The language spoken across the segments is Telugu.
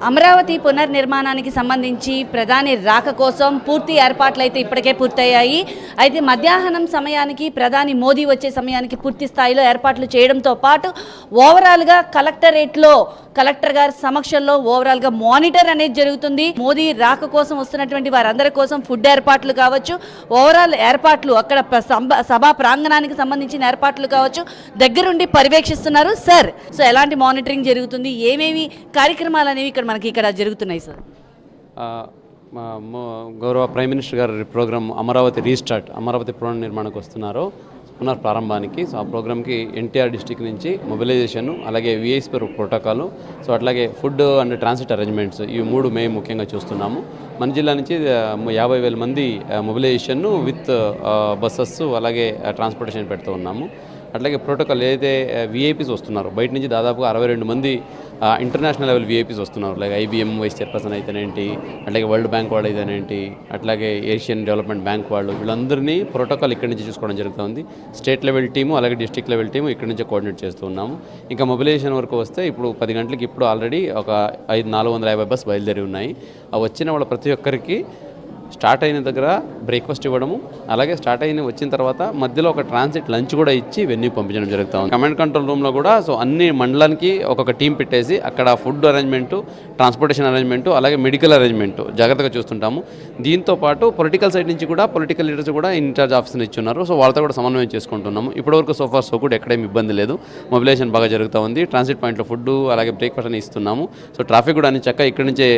అమరావతి పునర్నిర్మాణానికి సంబంధించి ప్రధాని రాక కోసం పూర్తి ఏర్పాట్లు అయితే ఇప్పటికే పూర్తయ్యాయి. అయితే మధ్యాహ్నం సమయానికి ప్రధాని మోదీ వచ్చే సమయానికి పూర్తి స్థాయిలో ఏర్పాట్లు చేయడంతో పాటు ఓవరాల్గా కలెక్టర్ గారి సమక్షంలో ఓవరాల్గా మానిటర్ అనేది జరుగుతుంది. మోదీ రాక కోసం వస్తున్నటువంటి వారందరి కోసం ఫుడ్ ఏర్పాట్లు కావచ్చు, ఓవరాల్ ఏర్పాట్లు అక్కడ సభా ప్రాంగణానికి సంబంధించిన ఏర్పాట్లు కావచ్చు దగ్గరుండి పర్యవేక్షిస్తున్నారు సార్. సో ఎలాంటి మానిటరింగ్ జరుగుతుంది, ఏమేమి కార్యక్రమాలు అనేవి ఇక్కడ జరుగుతున్నాయి సార్? గౌరవ ప్రైమ్ మినిస్టర్ గారి ప్రోగ్రామ్ అమరావతి రీస్టార్ట్, అమరావతి పునర్నిర్మాణానికి వస్తున్నారు పునఃప్రారంభానికి. సో ఆ ప్రోగ్రామ్కి ఎన్టీఆర్ డిస్టిక్ నుంచి మొబిలైజేషన్, అలాగే విఐఎస్ ప్రోటోకాల్, సో అట్లాగే ఫుడ్ అండ్ ట్రాన్సిట్ అరేంజ్మెంట్స్, ఇవి మూడు మేము ముఖ్యంగా చూస్తున్నాము. మన జిల్లా నుంచి 50,000 మంది మొబిలైజేషన్ విత్ బస్సెస్ అలాగే ట్రాన్స్పోర్టేషన్ పెడుతూ ఉన్నాము. అట్లాగే ప్రోటోకాల్ ఏదైతే విఐపీస్ వస్తున్నారు బయట నుంచి దాదాపుగా 62 మంది ఇంటర్నేషనల్ లెవెల్ విఐపీస్ వస్తున్నారు. లైక్ ఐబీఎం వైస్ చైర్పర్సన్ అయితేనేంటి, అట్లాగే వరల్డ్ బ్యాంక్ వాళ్ళు అయితేనేంటి, అట్లాగే ఏషియన్ డెవలప్మెంట్ బ్యాంక్ వాళ్ళు, వీళ్ళందరినీ ప్రోటోకాల్ ఇక్కడి నుంచి చూసుకోవడం జరుగుతుంది. స్టేట్ లెవెల్ టీము అలాగే డిస్ట్రిక్ట్ లెవెల్ టీము ఇక్కడి నుంచే కోఆర్డినేట్ చేస్తూ ఉన్నాము. ఇంకా మొబిలైజేషన్ వరకు వస్తే ఇప్పుడు 10 గంటలకి ఇప్పుడు ఆల్రెడీ ఒక 450 బస్ బయలుదేరి ఉన్నాయి. ఆ వచ్చిన వాళ్ళ ప్రతి ఒక్కరికి స్టార్ట్ అయిన దగ్గర బ్రేక్ఫాస్ట్ ఇవ్వడము, అలాగే స్టార్ట్ అయిన వచ్చిన తర్వాత మధ్యలో ఒక ట్రాన్సిట్ లంచ్ కూడా ఇచ్చి వెన్యూ పంపించడం జరుగుతుంది. కమాండ్ కంట్రోల్ రూమ్లో కూడా సో అన్ని మండలానికి ఒక్కొక్క టీం పెట్టేసి అక్కడ ఫుడ్ అరేంజ్మెంటు, ట్రాన్స్పోర్టేషన్ అరేంజ్మెంటు, అలాగే మెడికల్ అరేంజ్మెంటు జాగ్రత్తగా చూస్తుంటాము. దీంతో పాటు పొలిటికల్ సైడ్ నుంచి కూడా పొలిటికల్ లీడర్స్ కూడా ఇన్ఛార్జ్ ఆఫీసర్ని ఇచ్చున్నారు. సో వాళ్ళతో కూడా సమన్వయం చేసుకుంటున్నాము. ఇప్పటివరకు సోఫార్ సో కూడా ఎక్కడేమి ఇబ్బంది లేదు. మొబిలైజేషన్ బాగా జరుగుతూ ఉంది. ట్రాన్సిట్ పాయింట్లో ఫుడ్ అలాగే బ్రేక్ఫాస్ట్ అని ఇస్తున్నాము. సో ట్రాఫిక్ కూడా అన్ని చక్కగా ఇక్కడి నుంచే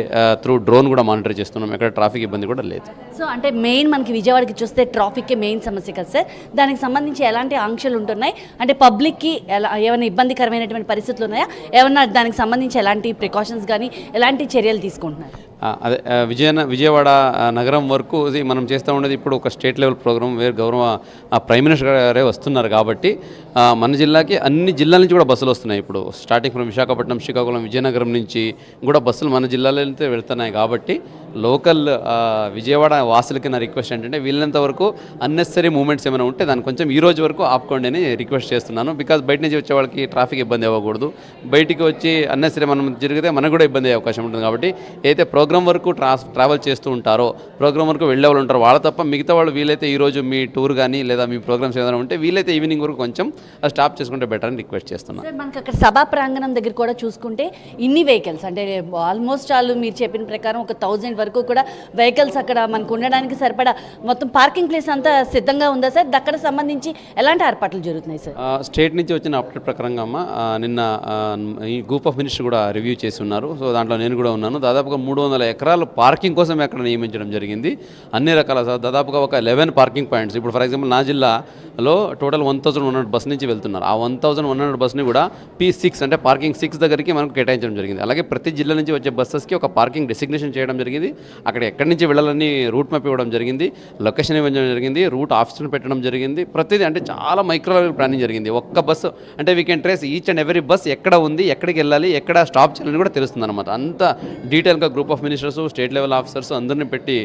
త్రూ డ్రోన్ కూడా మానిటర్ చేస్తున్నాము. ఎక్కడ ట్రాఫిక్ ఇబ్బంది కూడా లేదు. సో అంటే మెయిన్ మనకి విజయవాడకి చూస్తే ట్రాఫిక్కే మెయిన్ సమస్య కదా సార్. దానికి సంబంధించి ఎలాంటి ఆంక్షలు ఉంటున్నాయి, అంటే పబ్లిక్కి ఏమైనా ఇబ్బందికరమైనటువంటి పరిస్థితులు ఉన్నాయా, ఏమన్నా దానికి సంబంధించి ఎలాంటి ప్రికాషన్స్ కానీ ఎలాంటి చర్యలు తీసుకుంటున్నారు? అదే విజయవాడ నగరం వరకు మనం చేస్తూ ఉండేది ఇప్పుడు ఒక స్టేట్ లెవెల్ ప్రోగ్రామ్ వేరు గౌరవ ప్రైమ్ మినిస్టర్ గారే వస్తున్నారు కాబట్టి మన జిల్లాకి అన్ని జిల్లాల నుంచి కూడా బస్సులు వస్తున్నాయి. ఇప్పుడు స్టార్టింగ్ ఫ్రమ్ విశాఖపట్నం, శ్రీకాకుళం, విజయనగరం నుంచి కూడా బస్సులు మన జిల్లాలో వెళ్తున్నాయి. కాబట్టి లోకల్ విజయవాడ వాసులకి నా రిక్వెస్ట్ ఏంటంటే వీళ్ళంత వరకు అన్నెసరీ మూమెంట్స్ ఏమైనా ఉంటే దాన్ని కొంచెం ఈ రోజు వరకు ఆపుకోండి అని రిక్వెస్ట్ చేస్తున్నాను. బికాజ్ బయట నుంచి వచ్చే వాళ్ళకి ట్రాఫిక్ ఇబ్బంది అవ్వకూడదు. బయటికి వచ్చి అన్నెసరీ మనం జరిగితే మనకు కూడా ఇబ్బంది అయ్యే అవకాశం ఉంటుంది. కాబట్టి అయితే ప్రోగ్రామ్ వరకు ట్రావెల్ చేస్తూ ఉంటారో, ప్రోగ్రామ్ వరకు వెళ్ళే వాళ్ళు ఉంటారో వాళ్ళ తప్ప మిగతా వాళ్ళు వీలైతే ఈరోజు మీ టూర్ కానీ లేదా మీ ప్రోగ్రామ్స్ ఏదైనా ఉంటే వీలైతే ఈవినింగ్ వరకు కొంచెం స్టాప్ చేసుకుంటే బెటర్ అని రిక్వెస్ట్ చేస్తున్నాను. సార్ మనకి అక్కడ సభా ప్రాంగణం దగ్గర కూడా చూసుకుంటే ఇన్ని వెహికల్స్ అంటే ఆల్మోస్ట్ వాళ్ళు మీరు చెప్పిన ప్రకారం ఒక 1000 వరకు కూడా వెహికల్స్ అక్కడ మనకు ఉండడానికి సరిపడా మొత్తం పార్కింగ్ ప్లేస్ అంతా సిద్ధంగా ఉందా సార్? అక్కడ సంబంధించి ఎలాంటి ఏర్పాట్లు జరుగుతున్నాయి సార్? స్టేట్ నుంచి వచ్చిన అప్డేట్ ప్రకారంగా నిన్న ఈ గ్రూప్ ఆఫ్ మినిస్టర్ కూడా రివ్యూ చేసి ఉన్నారు. సో దాంట్లో నేను కూడా ఉన్నాను. దాదాపుగా 300 ఎకరాలు పార్కింగ్ కోసం అక్కడ నియమించడం జరిగింది. అన్ని రకాల దాదాపుగా ఒక 11 పార్కింగ్ పాయింట్స్. ఇప్పుడు ఫర్ ఎగ్జాంపుల్ నా జిల్లాలో టోటల్ 1100 బస్ నుంచి వెళ్తున్నారు. ఆ 1100 బస్ని కూడా P6 అంటే పార్కింగ్ 6 దగ్గరికి మనకు కేటాయించడం జరిగింది. అలాగే ప్రతి జిల్లా నుంచి వచ్చే బస్సెస్కి ఒక పార్కింగ్ డెసిగ్నేషన్ చేయడం జరిగింది. అక్కడ ఎక్కడి నుంచి వెళ్ళాలని రూట్ మ్యాప్ ఇవ్వడం జరిగింది, లొకేషన్ ఇవ్వడం జరిగింది, రూట్ ఆఫీస్ని పెట్టడం జరిగింది. ప్రతిదీ అంటే చాలా మైక్రో లెవెల్ ప్లానింగ్ జరిగింది. ఒక్క బస్సు అంటే we can trace each and every bus ఎక్కడ ఉంది, ఎక్కడికి వెళ్ళాలి, ఎక్కడ స్టాప్ చేయాలని కూడా తెలుస్తుంది అనమాట. అంత డీటెయిల్గా group of ministers, state level officers అందరినీ పెట్టి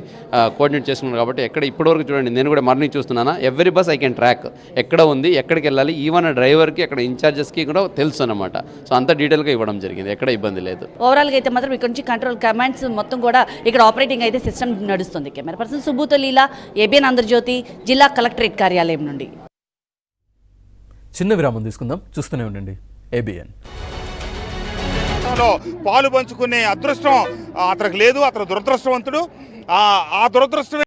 కోఆర్డినేట్ చేసుకున్నారు. కాబట్టి ఎక్కడ ఇప్పటివరకు చూడండి, నేను కూడా మార్నింగ్ చూస్తున్నాను, every bus I can track ఎక్కడ ఉంది, ఎక్కడికి వెళ్ళాలి, ఈవెన్ డ్రైవర్కి అక్కడ ఇన్ఛార్జెస్కి కూడా తెలుసు అనమాట. సో అంత డీటెయిల్గా ఇవ్వడం జరిగింది, ఎక్కడ ఇబ్బంది లేదు. ఓవరాల్గా అయితే మాత్రం ఇక్కడ నుంచి కంట్రోల్ కమాండ్స్ మొత్తం కూడా ఇక్కడ ఆపరేటింగ్ అయితే సిస్టమ్ నడుస్తుంది. కెమెరా పర్సన్ సుబ్బుతో లీలా, ఏబిఎన్ ఆంధ్రజ్యోతి, జిల్లా కలెక్టరేట్ కార్యాలయం నుండి. చిన్న విరామం తీసుకుందాం, చూస్తూనే ఉండండి ఏబిఎన్. పాలు పంచుకునే అదృష్టం అతనికి లేదు. అతను దురదృష్టవంతుడు. ఆ దురదృష్టం